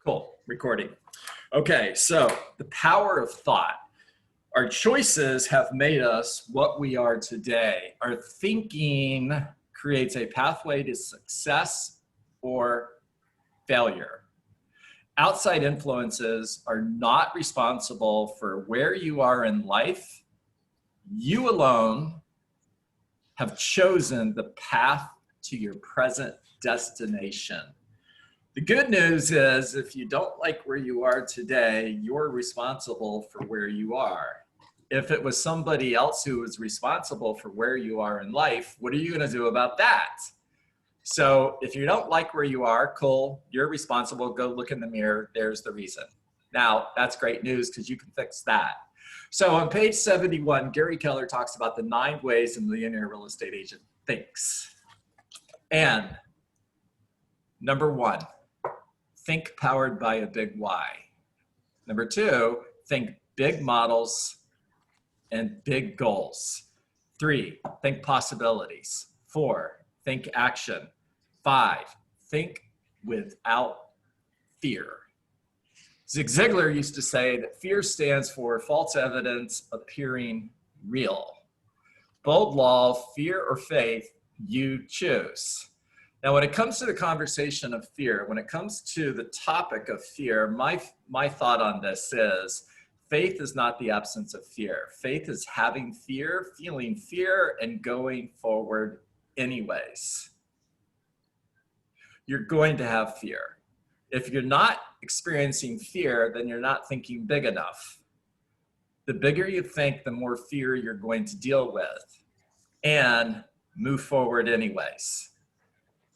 Cool, recording. Okay, so the power of thought. Our choices have made us what we are today. Our thinking creates a pathway to success or failure. Outside influences are not responsible for where you are in life. You alone have chosen the path to your present destination. The good news is if you don't like where you are today, you're responsible for where you are. If it was somebody else who was responsible for where you are in life, what are you going to do about that? So if you don't like where you are, cool, you're responsible. Go look in the mirror. There's the reason. Now, that's great news because you can fix that. So on page 71, Gary Keller talks about the 9 ways a millionaire real estate agent thinks. And number 1, think powered by a big why. Number 2, think big models and big goals. 3, think possibilities. 4, think action. 5, think without fear. Zig Ziglar used to say that fear stands for false evidence appearing real. Bold law, fear or faith, you choose. Now, when it comes to the conversation of fear, when it comes to the topic of fear, my thought on this is faith is not the absence of fear. Faith is having fear, feeling fear, and going forward anyways. You're going to have fear. If you're not experiencing fear, then you're not thinking big enough. The bigger you think, the more fear you're going to deal with and move forward anyways.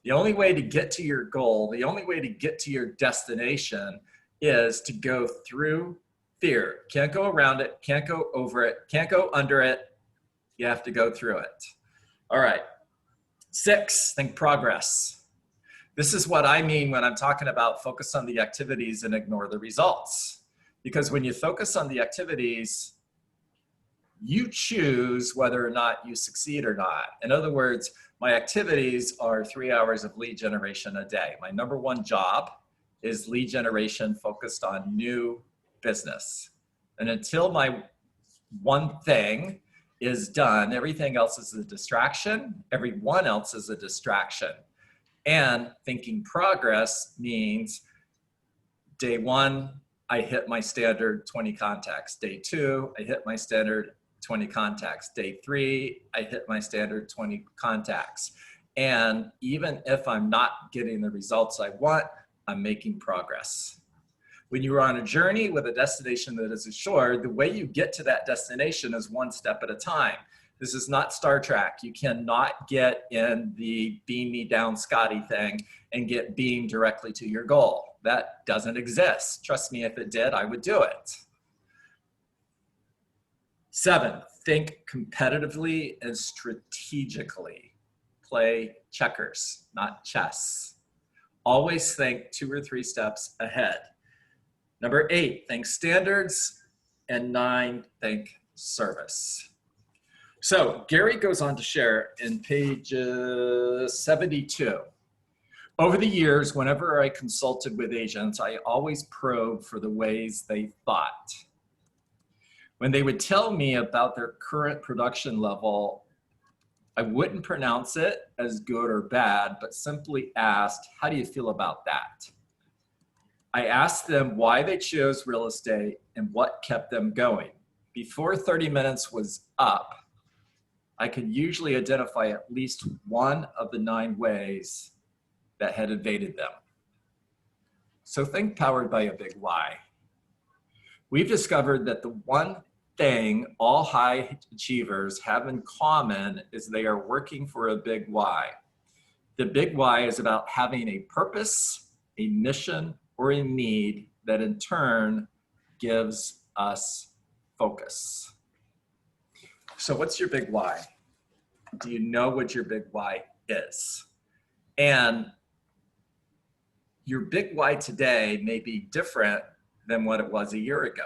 The only way to get to your goal, the only way to get to your destination is to go through fear. Can't go around it, can't go over it, can't go under it. You have to go through it. All right. 6, think progress. This is what I mean when I'm talking about focus on the activities and ignore the results. Because when you focus on the activities, you choose whether or not you succeed or not. In other words, my activities are 3 hours of lead generation a day. My number 1 job is lead generation focused on new business. And until my one thing is done, everything else is a distraction. Everyone else is a distraction. And thinking progress means day 1, I hit my standard 20 contacts. Day 2, I hit my standard 20 contacts. Day 3, I hit my standard 20 contacts. And even if I'm not getting the results I want, I'm making progress. When you are on a journey with a destination that is assured, the way you get to that destination is 1 step at a time. This is not Star Trek. You cannot get in the beam me down Scotty thing and get beamed directly to your goal. That doesn't exist. Trust me, if it did, I would do it. 7, think competitively and strategically. Play checkers, not chess. Always think 2 or 3 steps ahead. Number 8, think standards. And 9, think service. So Gary goes on to share in page 72. Over the years, whenever I consulted with agents, I always probed for the ways they thought. When they would tell me about their current production level, I wouldn't pronounce it as good or bad, but simply asked, how do you feel about that? I asked them why they chose real estate and what kept them going. Before 30 minutes was up, I could usually identify at least one of the 9 ways that had evaded them. So think powered by a big why. We've discovered that the one thing all high achievers have in common is they are working for a big why. The big why is about having a purpose, a mission, or a need that in turn gives us focus. So what's your big why? Do you know what your big why is? And your big why today may be different than what it was a year ago.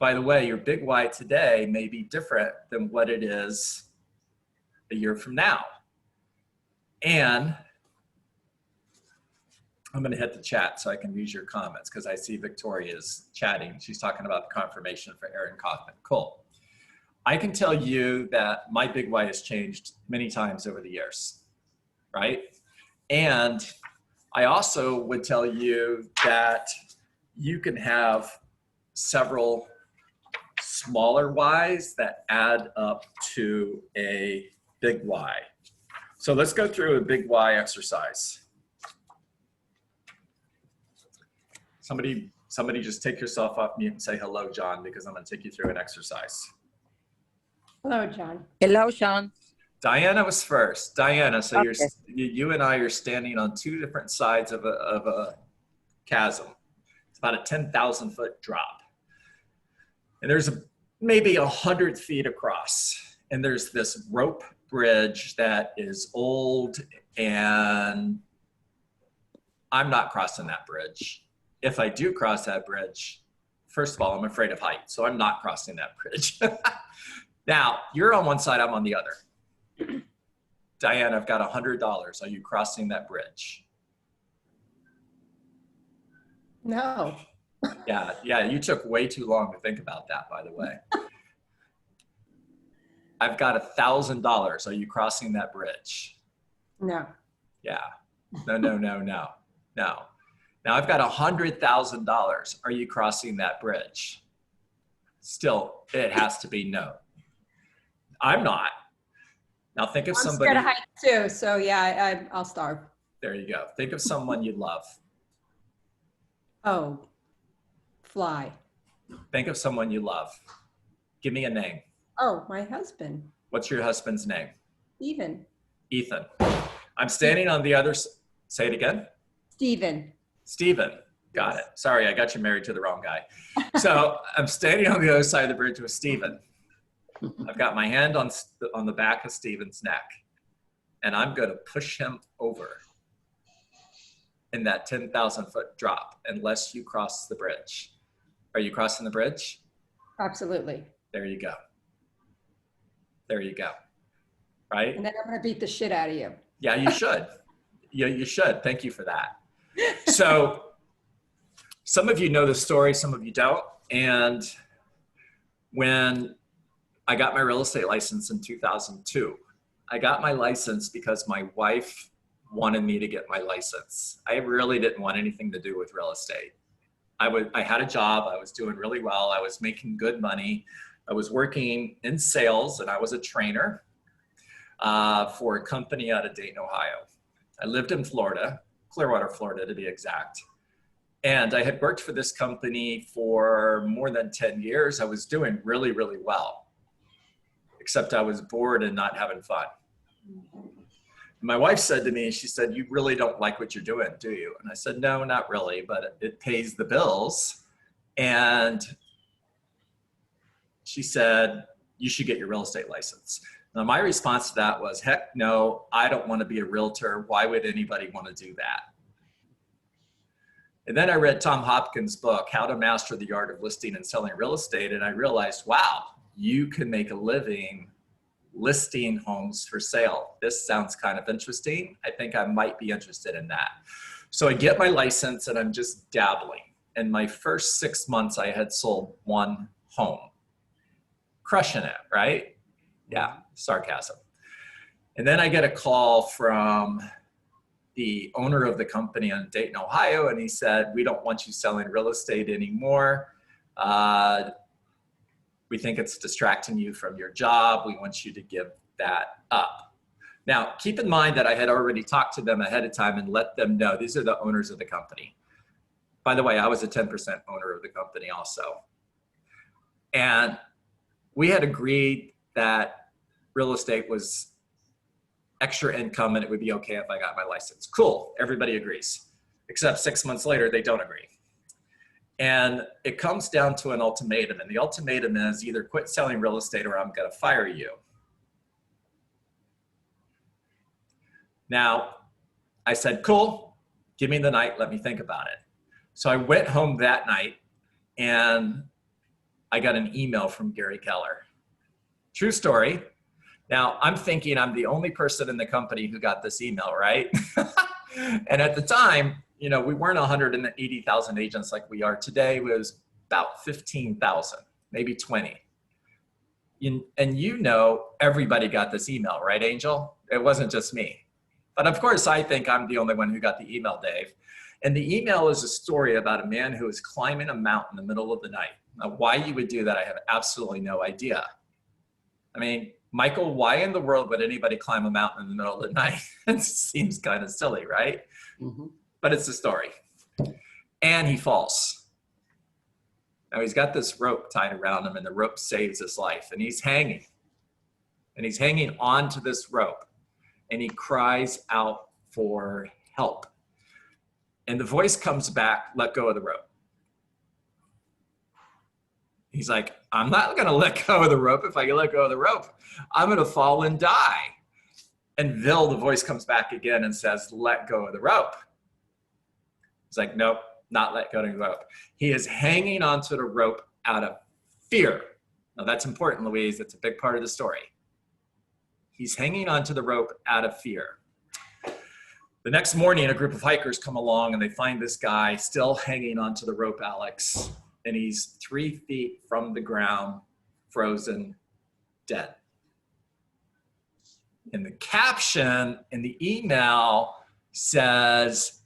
By the way, your big why today may be different than what it is a year from now. And I'm going to hit the chat so I can use your comments because I see Victoria's chatting. She's talking about the confirmation for Aaron Kaufman. Cool. I can tell you that my big why has changed many times over the years, right? And I also would tell you that you can have several smaller whys that add up to a big why. So let's go through a big why exercise. Somebody just take yourself off mute and say hello, John, because I'm going to take you through an exercise. Hello, John. Hello, Sean. Diana was first. Diana, so Okay. you and I are standing on two different sides of a chasm. It's about a 10,000 foot drop. And there's maybe 100 feet across. And there's this rope bridge that is old, and I'm not crossing that bridge. If I do cross that bridge, first of all, I'm afraid of heights, so I'm not crossing that bridge. Now, you're on one side, I'm on the other. Diane, I've got $100. Are you crossing that bridge? No. Yeah, you took way too long to think about that, by the way. I've got $1,000. Are you crossing that bridge? No. Yeah. No. Now I've got $100,000. Are you crossing that bridge? Still, it has to be no. I'm not. Now think of somebody. I'm scared of heights too, so yeah, I'll starve. There you go. Think of someone you love. Oh, fly. Think of someone you love. Give me a name. Oh, my husband. What's your husband's name? Stephen. Ethan. I'm standing on the other. Say it again. Stephen. Stephen. Got it. Sorry, I got you married to the wrong guy. So I'm standing on the other side of the bridge with Stephen. I've got my hand on the back of Stephen's neck, and I'm going to push him over in that 10,000 foot drop unless you cross the bridge. Are you crossing the bridge? Absolutely. There you go. There you go. Right? And then I'm going to beat the shit out of you. Yeah, you should. Yeah, you should. Thank you for that. So some of you know the story, some of you don't. And when I got my real estate license in 2002, I got my license because my wife wanted me to get my license. I really didn't want anything to do with real estate. I had a job. I was doing really well. I was making good money. I was working in sales, and I was a trainer for a company out of Dayton, Ohio. I lived in Florida, Clearwater, Florida to be exact. And I had worked for this company for more than 10 years. I was doing really, really well, except I was bored and not having fun. My wife said to me, she said, "You really don't like what you're doing, do you?" And I said, "No, not really, but it pays the bills." And she said, "You should get your real estate license." Now, my response to that was, heck no, I don't want to be a realtor. Why would anybody want to do that? And then I read Tom Hopkins' book, How to Master the Art of Listing and Selling Real Estate. And I realized, wow, you can make a living listing homes for sale. This sounds kind of interesting. I think I might be interested in that. So I get my license and I'm just dabbling. In my first 6 months, I had sold one home. Crushing it, right? Yeah, sarcasm. And then I get a call from the owner of the company in Dayton, Ohio, and he said, "We don't want you selling real estate anymore. We think it's distracting you from your job. We want you to give that up." Now, keep in mind that I had already talked to them ahead of time and let them know these are the owners of the company. By the way, I was a 10% owner of the company also. And we had agreed that real estate was extra income and it would be okay if I got my license. Cool, everybody agrees. Except 6 months later, they don't agree. And it comes down to an ultimatum. And the ultimatum is either quit selling real estate or I'm gonna fire you. Now, I said, cool, give me the night, let me think about it. So I went home that night and I got an email from Gary Keller. True story. Now, I'm thinking I'm the only person in the company who got this email, right? And at the time, we weren't 180,000 agents like we are today. It was about 15,000, maybe 20. And everybody got this email, right, Angel? It wasn't just me. But of course, I think I'm the only one who got the email, Dave. And the email is a story about a man who was climbing a mountain in the middle of the night. Now, why you would do that, I have absolutely no idea. I mean, Michael, why in the world would anybody climb a mountain in the middle of the night? It seems kind of silly, right? Mm-hmm. But it's a story. And he falls. Now he's got this rope tied around him, and the rope saves his life. And he's hanging. And he's hanging onto this rope. And he cries out for help. And the voice comes back, let go of the rope. He's like, I'm not going to let go of the rope. If I let go of the rope, I'm going to fall and die. And the voice comes back again and says, let go of the rope. He's like, nope, not let go of the rope. He is hanging onto the rope out of fear. Now that's important, Louise. That's a big part of the story. He's hanging onto the rope out of fear. The next morning, a group of hikers come along and they find this guy still hanging onto the rope, Alex, and he's 3 feet from the ground, frozen, dead. And the caption in the email says,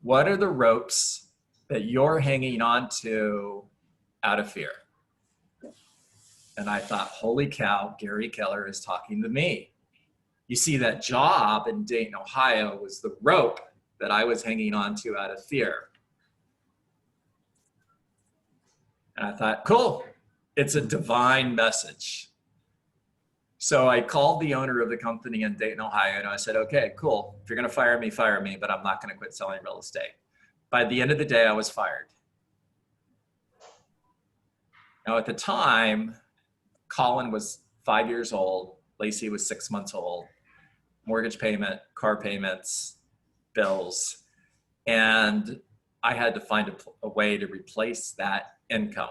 what are the ropes that you're hanging onto out of fear? And I thought, holy cow, Gary Keller is talking to me. You see, that job in Dayton, Ohio was the rope that I was hanging onto out of fear. And I thought, cool, it's a divine message. So I called the owner of the company in Dayton, Ohio, and I said, okay, cool. If you're going to fire me, but I'm not going to quit selling real estate. By the end of the day, I was fired. Now, at the time, Colin was 5 years old. Lacey was 6 months old. Mortgage payment, car payments, bills. And I had to find a way to replace that income.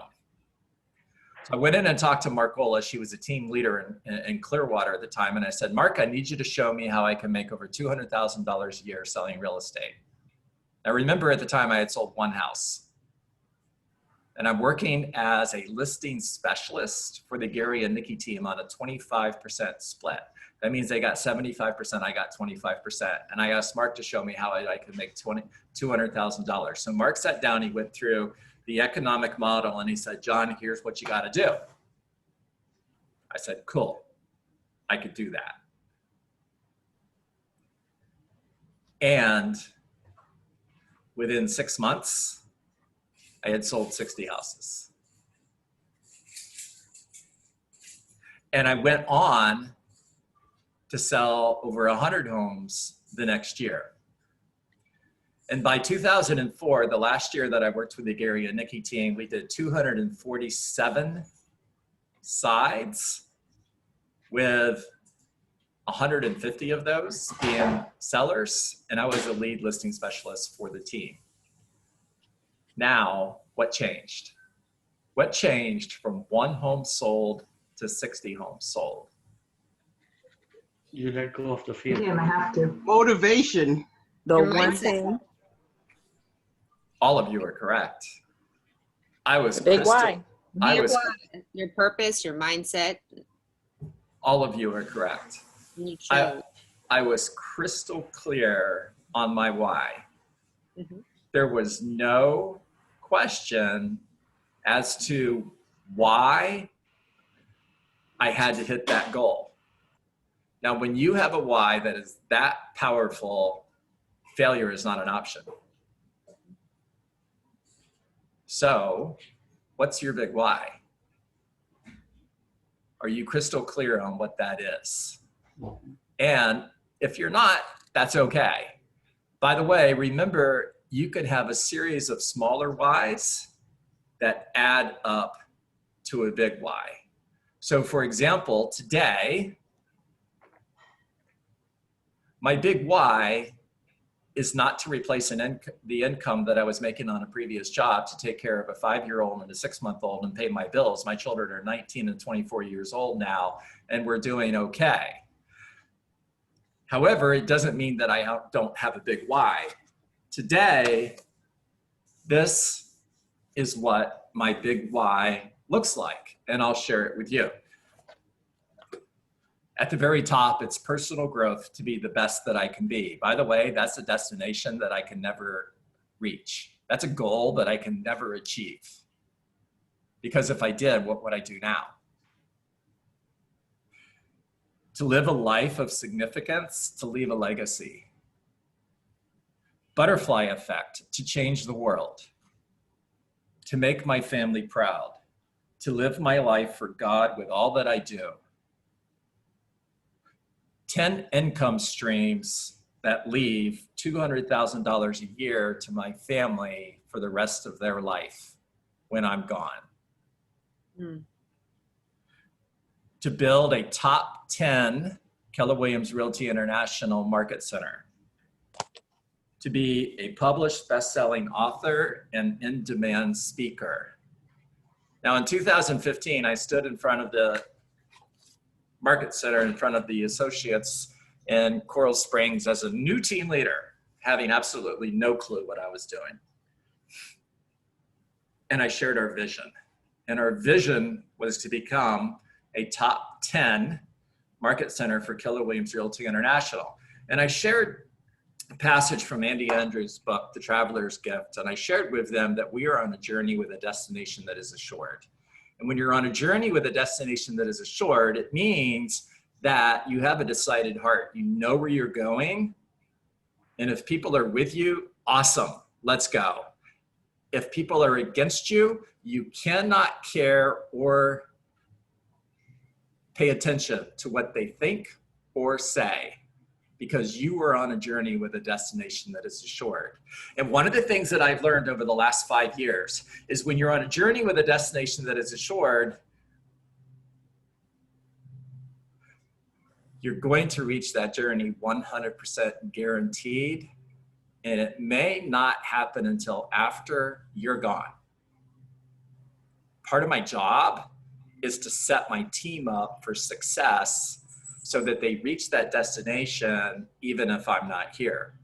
So I went in and talked to Marcola. She was a team leader in Clearwater at the time. And I said, Mark, I need you to show me how I can make over $200,000 a year selling real estate. Now, remember at the time I had sold one house. And I'm working as a listing specialist for the Gary and Nikki team on a 25% split. That means they got 75%, I got 25%. And I asked Mark to show me how I could make $200,000. So Mark sat down, he went through the economic model, and he said, John, here's what you got to do. I said, cool, I could do that. And within 6 months, I had sold 60 houses. And I went on to sell over 100 homes the next year. And by 2004, the last year that I worked with the Gary and Nikki team, we did 247 sides, with 150 of those being sellers, and I was a lead listing specialist for the team. Now, what changed? What changed from 1 home sold to 60 homes sold? You let go of the fear. Damn, I have to. Motivation. The Your one mindset. thing. All of you are correct. I was Big crystal- why. I was, Your purpose, your mindset, all of you are correct. you chose. I was crystal clear on my why. Mhm. There was no question as to why I had to hit that goal. Now, when you have a why that is that powerful, failure is not an option. So, what's your big why? Are you crystal clear on what that is? And if you're not, that's okay. By the way, remember, you could have a series of smaller whys that add up to a big why. So for example, today, my big why is not to replace the income that I was making on a previous job to take care of a 5-year-old and a 6-month-old and pay my bills. My children are 19 and 24 years old now, and we're doing okay. However, it doesn't mean that I don't have a big why. today, this is what my big why looks like, and I'll share it with you. At the very top, it's personal growth to be the best that I can be. By the way, that's a destination that I can never reach. That's a goal that I can never achieve. Because if I did, what would I do now? To live a life of significance, to leave a legacy. Butterfly effect, to change the world. To make my family proud. To live my life for God with all that I do. 10 income streams that leave $200,000 a year to my family for the rest of their life when I'm gone. To build a top 10 Keller Williams Realty International Market Center. To be a published best-selling author and in-demand speaker. Now in 2015, I stood in front of the Market Center in front of the associates in Coral Springs as a new team leader, having absolutely no clue what I was doing. And I shared our vision. And our vision was to become a top 10 market center for Keller Williams Realty International. And I shared a passage from Andy Andrews' book, The Traveler's Gift, and I shared with them that we are on a journey with a destination that is assured. And when you're on a journey with a destination that is assured, it means that you have a decided heart. You know where you're going. And if people are with you, awesome, let's go. If people are against you, you cannot care or pay attention to what they think or say, because you are on a journey with a destination that is assured. And one of the things that I've learned over the last 5 years is when you're on a journey with a destination that is assured, you're going to reach that journey 100% guaranteed. And it may not happen until after you're gone. Part of my job is to set my team up for success so that they reach that destination even if I'm not here.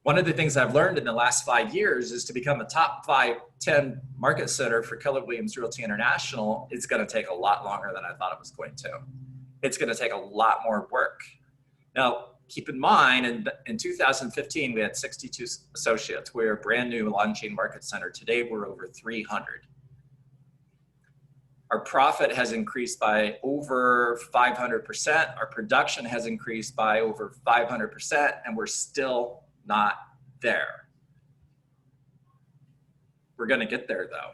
One of the things I've learned in the last 5 years is to become a top 10 market center for Keller Williams Realty International. It's going to take a lot longer than I thought it was going to. It's going to take a lot more work. Now, keep in mind, in 2015, we had 62 associates. We're a brand new launching market center. Today, we're over 300. Our profit has increased by over 500%. Our production has increased by over 500%, and we're still not there. We're going to get there, though.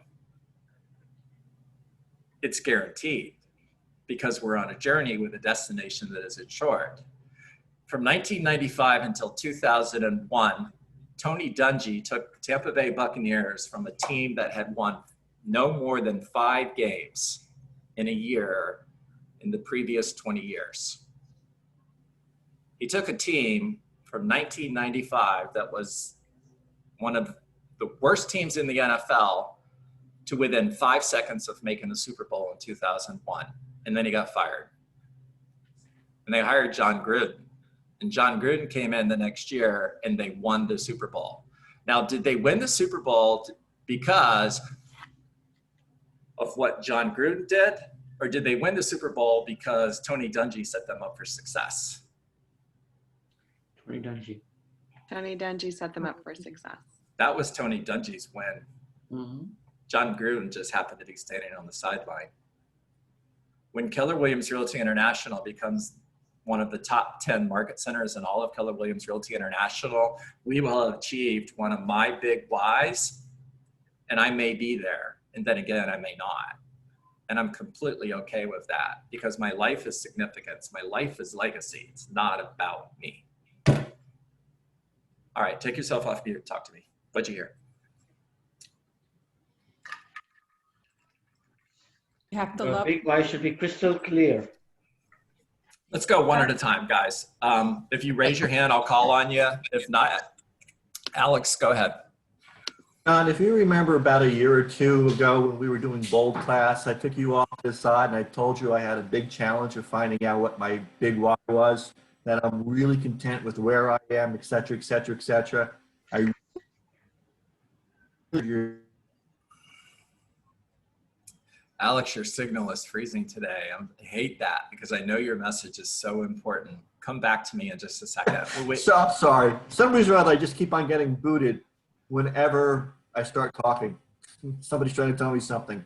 It's guaranteed because we're on a journey with a destination that is assured. From 1995 until 2001, Tony Dungy took Tampa Bay Buccaneers from a team that had won no more than 5 games in a year in the previous 20 years. He took a team from 1995 that was one of the worst teams in the NFL to within 5 seconds of making the Super Bowl in 2001. And then he got fired. And they hired John Gruden. And John Gruden came in the next year and they won the Super Bowl. Now, did they win the Super Bowl because of what John Gruden did? Or did they win the Super Bowl because Tony Dungy set them up for success? Tony Dungy. Tony Dungy set them up for success. That was Tony Dungy's win. Mm-hmm. John Gruden just happened to be standing on the sideline. When Keller Williams Realty International becomes one of the top 10 market centers in all of Keller Williams Realty International, we will have achieved one of my big whys, and I may be there, and then again, I may not. And I'm completely okay with that because my life is significance. My life is legacy. It's not about me. All right, take yourself off mute. Talk to me. What'd you hear? You have to Your love. big why should be crystal clear. Let's go one at a time, guys. If you raise your hand, I'll call on you. If not, Alex, go ahead. John, if you remember about a year or two ago when we were doing bold class, I took you off to the side and I told you I had a big challenge of finding out what my big why was. that I'm really content with where I am, et cetera, et cetera, et cetera. Alex, your signal is freezing today. I hate that because I know your message is so important. Come back to me in just a second. Wait. So, I'm sorry. Some reason or other, I just keep on getting booted whenever I start talking. Somebody's trying to tell me something.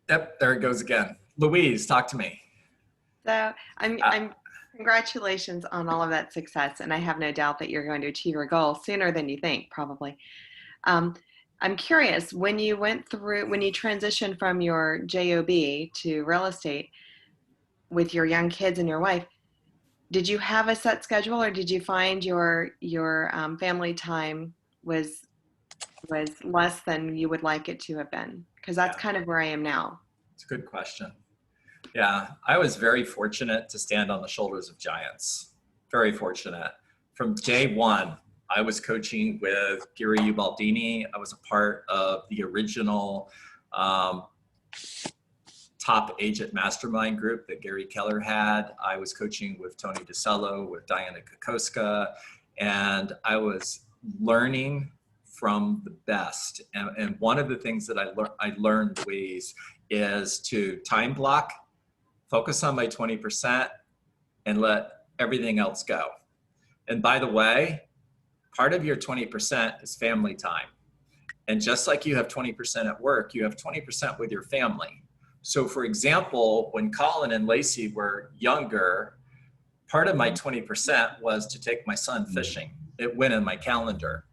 Yep, there it goes again. Louise, talk to me. So I'm congratulations on all of that success, and I have no doubt that you're going to achieve your goal sooner than you think, probably. I'm curious, when you transitioned from your job to real estate with your young kids and your wife, did you have a set schedule, or did you find your family time was less than you would like it to have been? Because that's kind of where I am now. It's a good question. Yeah, I was very fortunate to stand on the shoulders of giants. Very fortunate. From day one, I was coaching with Gary Ubaldini. I was a part of the original top agent mastermind group that Gary Keller had. I was coaching with Tony DeCello, with Diana Kokoska, and I was learning from the best. And one of the things that I learned, Louise, is to time block, focus on my 20%, and let everything else go. And by the way, part of your 20% is family time. And just like you have 20% at work, you have 20% with your family. So for example, when Colin and Lacey were younger, part of my 20% was to take my son fishing. It went in my calendar.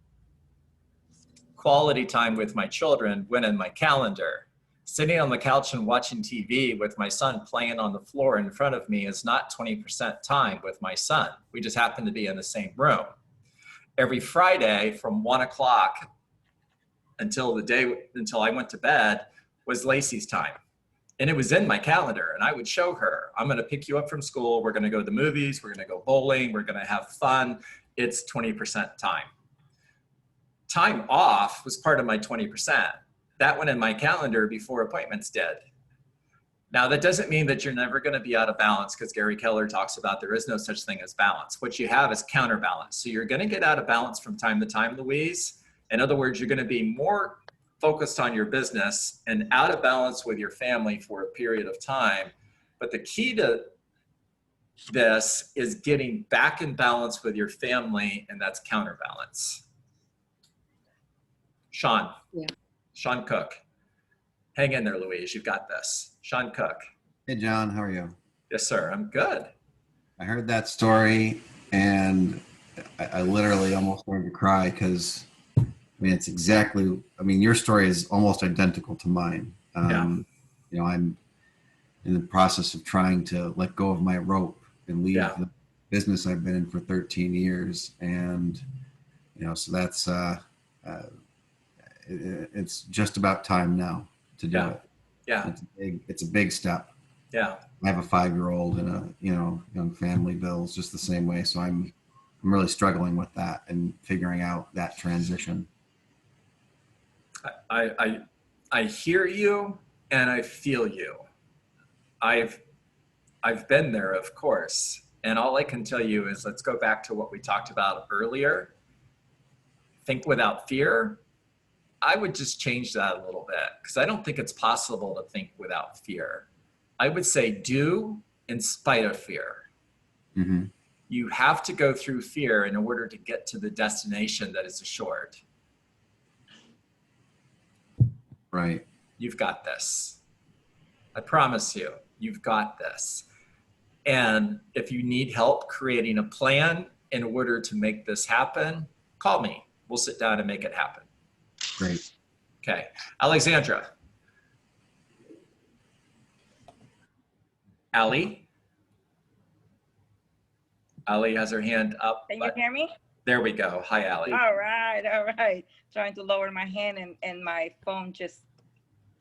Quality time with my children went in my calendar. Sitting on the couch and watching TV with my son playing on the floor in front of me is not 20% time with my son. We just happen to be in the same room. Every Friday from 1 o'clock until I went to bed was Lacey's time. And it was in my calendar, and I would show her, I'm going to pick you up from school. We're going to go to the movies. We're going to go bowling. We're going to have fun. It's 20% time. Time off was part of my 20%. That went in my calendar before appointments did. Now, that doesn't mean that you're never going to be out of balance, because Gary Keller talks about there is no such thing as balance. What you have is counterbalance. So you're going to get out of balance from time to time, Louise. In other words, you're going to be more focused on your business and out of balance with your family for a period of time. But the key to this is getting back in balance with your family, and that's counterbalance. Sean. Yeah. Sean Cook. Hang in there, Louise. You've got this. Sean Cook. Hey, John, how are you? Yes, sir. I'm good. I heard that story and I literally almost wanted to cry because, I mean, it's exactly, I mean, your story is almost identical to mine. You know, I'm in the process of trying to let go of my rope and leave the business I've been in for 13 years. And, you know, so that's, it's just about time now to do it. Yeah. It's a big step. Yeah. I have a 5-year-old and a, you know, young family, bills just the same way. So I'm really struggling with that and figuring out that transition. I hear you and I feel you. I've been there, of course. And all I can tell you is, let's go back to what we talked about earlier. Think without fear. I would just change that a little bit, because I don't think it's possible to think without fear. I would say do in spite of fear. Mm-hmm. You have to go through fear in order to get to the destination that is assured. Right. You've got this. I promise you, you've got this. And if you need help creating a plan in order to make this happen, call me. We'll sit down and make it happen. Great. Okay. Alexandra. Ali? Ali has her hand up. Can you hear me? There we go. Hi, Ali. All right, all right. Trying to lower my hand and my phone just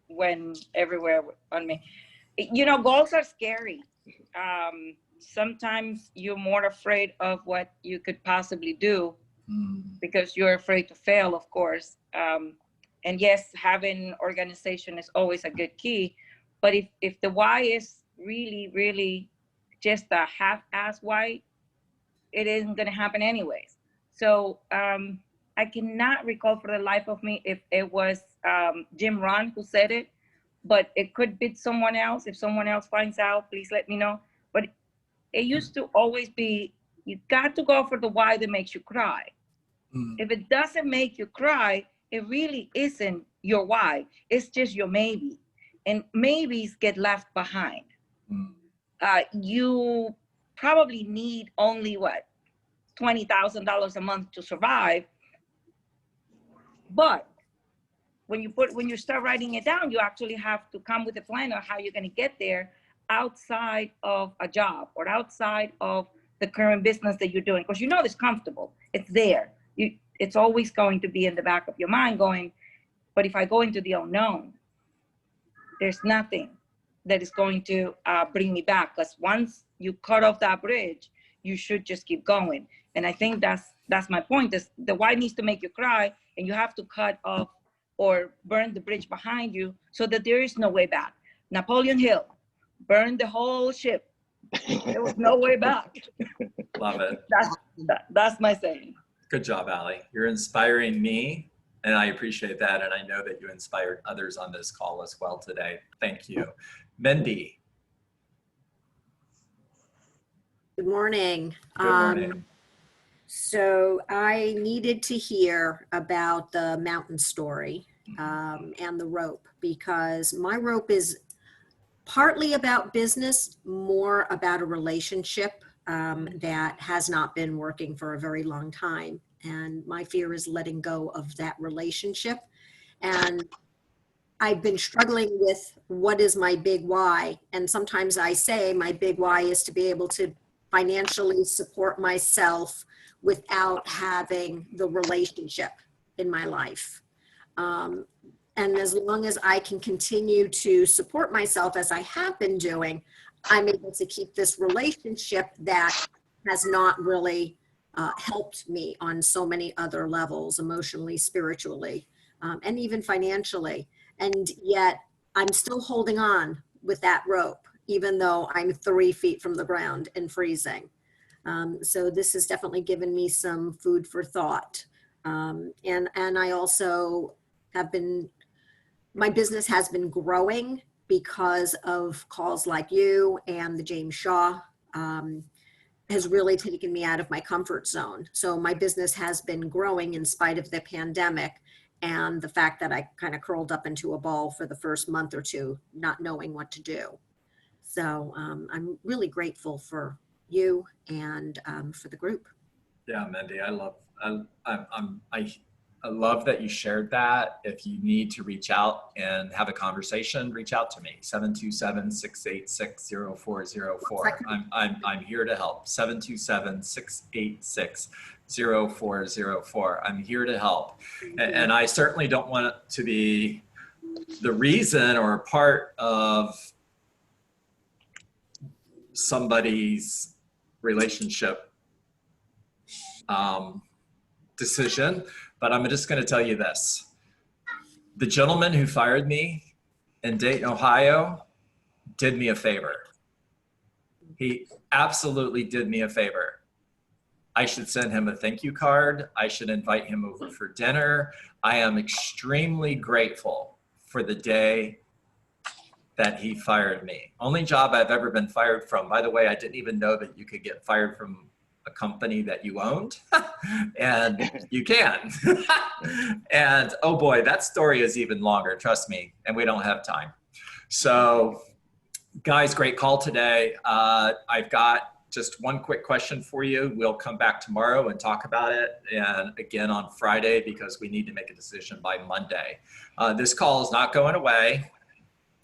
went everywhere on me. You know, goals are scary. Sometimes you're more afraid of what you could possibly do because you're afraid to fail, of course. And yes, having organization is always a good key. But if the why is really, really just a half-ass why, it isn't going to happen anyways. So I cannot recall for the life of me if it was Jim Rohn who said it, but it could be someone else. If someone else finds out, please let me know. But it used to always be, you got to go for the why that makes you cry. If it doesn't make you cry, it really isn't your why. It's just your maybe. And maybes get left behind. You probably need only what, $20,000 a month to survive. But when you start writing it down, you actually have to come with a plan of how you're going to get there outside of a job or outside of the current business that you're doing. Because you know it's comfortable. It's there. It's always going to be in the back of your mind going, but if I go into the unknown, there's nothing that is going to bring me back. Because once you cut off that bridge, you should just keep going. And I think that's my point. Is the why needs to make you cry, and you have to cut off or burn the bridge behind you so that there is no way back. Napoleon Hill burned the whole ship. There was no way back. Love it. That's my saying. Good job, Allie. You're inspiring me, and I appreciate that. And I know that you inspired others on this call as well today. Thank you. Mindy. Good morning. Good morning. So I needed to hear about the mountain story and the rope, because my rope is partly about business, more about a relationship that has not been working for a very long time. And my fear is letting go of that relationship. And I've been struggling with what is my big why. And sometimes I say my big why is to be able to financially support myself without having the relationship in my life. And as long as I can continue to support myself as I have been doing, I'm able to keep this relationship that has not really helped me on so many other levels, emotionally, spiritually, and even financially. And yet I'm still holding on with that rope, even though I'm 3 feet from the ground and freezing. So this has definitely given me some food for thought. And I also have been, my business has been growing because of calls like you, and the James Shaw has really taken me out of my comfort zone. So my business has been growing in spite of the pandemic and the fact that I kind of curled up into a ball for the first month or two, not knowing what to do. So I'm really grateful for you and for the group. Yeah, Mindy, I love that you shared that. If you need to reach out and have a conversation, reach out to me, 727-686-0404. I'm here to help, 727-686-0404. I'm here to help. And I certainly don't want it to be the reason or part of somebody's relationship decision, but I'm just going to tell you this. The gentleman who fired me in Dayton, Ohio, did me a favor. He absolutely did me a favor. I should send him a thank you card. I should invite him over for dinner. I am extremely grateful for the day that he fired me. Only job I've ever been fired from. By the way, I didn't even know that you could get fired from a company that you owned, and you can. And oh boy, that story is even longer, trust me, and we don't have time. So guys, great call today. I've got just one quick question for you. We'll come back tomorrow and talk about it, and again on Friday, because we need to make a decision by Monday. This call is not going away.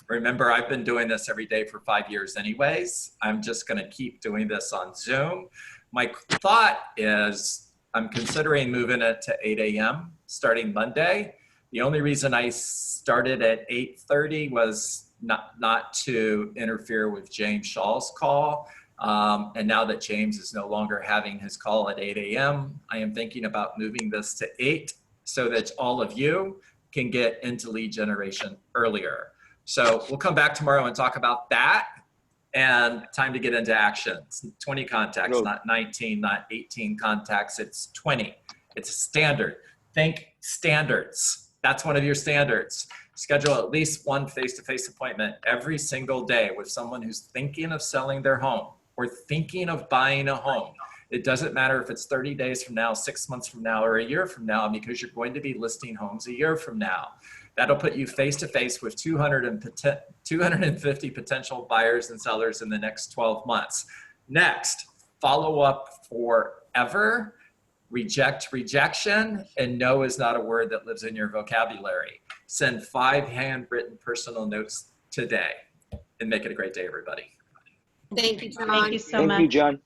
Remember, I've been doing this every day for 5 years anyways. I'm just gonna keep doing this on Zoom. My thought is I'm considering moving it to 8 a.m. starting Monday. The only reason I started at 8:30 was not to interfere with James Shaw's call. And now that James is no longer having his call at 8 a.m., I am thinking about moving this to 8 so that all of you can get into lead generation earlier. So we'll come back tomorrow and talk about that. and time to get into action. It's 20 contacts, Growth. not 19, not 18 contacts. It's 20. It's a standard. Think standards. That's one of your standards. Schedule at least one face-to-face appointment every single day with someone who's thinking of selling their home or thinking of buying a home. It doesn't matter if it's 30 days from now, 6 months from now, or a year from now, because you're going to be listing homes a year from now. That'll put you face-to-face with 250 potential buyers and sellers in the next 12 months. Next, follow up forever. Reject rejection, and no is not a word that lives in your vocabulary. Send 5 handwritten personal notes today and make it a great day, everybody. Thank you, John. Thank you so Thank much. you, John.